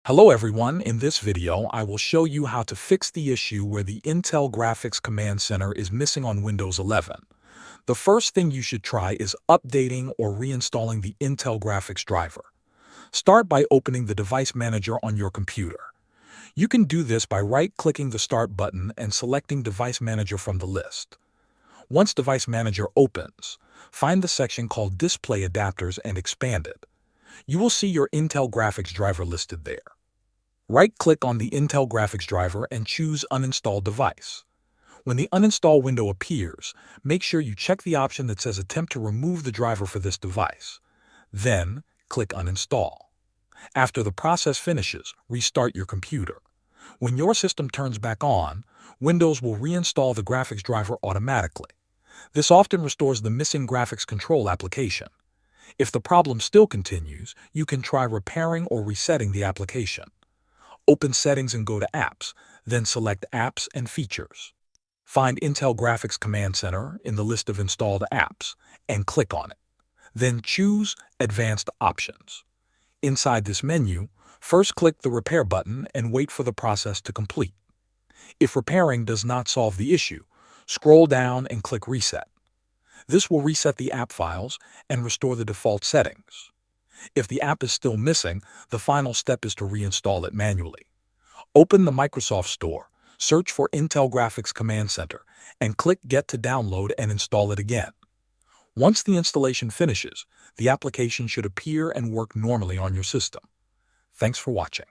Hello everyone, in this video I will show you how to fix the issue where the Intel Graphics Command Center is missing on Windows 11. The first thing you should try is updating or reinstalling the Intel graphics driver. Start by opening the device manager on your computer. You can do this by right-clicking the Start button and selecting Device Manager from the list. Once Device Manager opens, find the section called Display Adapters and expand it. You will see your Intel graphics driver listed there. Right-click on the Intel graphics driver and choose Uninstall Device. When the Uninstall window appears, make sure you check the option that says Attempt to remove the driver for this device. Then, click Uninstall. After the process finishes, restart your computer. When your system turns back on, Windows will reinstall the graphics driver automatically. This often restores the missing graphics control application. If the problem still continues, you can try repairing or resetting the application. Open Settings and go to Apps, then select Apps and Features. Find Intel Graphics Command Center in the list of installed apps and click on it. Then choose Advanced Options. Inside this menu, first click the Repair button and wait for the process to complete. If repairing does not solve the issue, scroll down and click Reset. This will reset the app files and restore the default settings. If the app is still missing, the final step is to reinstall it manually. Open the Microsoft Store, search for Intel Graphics Command Center, and click Get to download and install it again. Once the installation finishes, the application should appear and work normally on your system. Thanks for watching.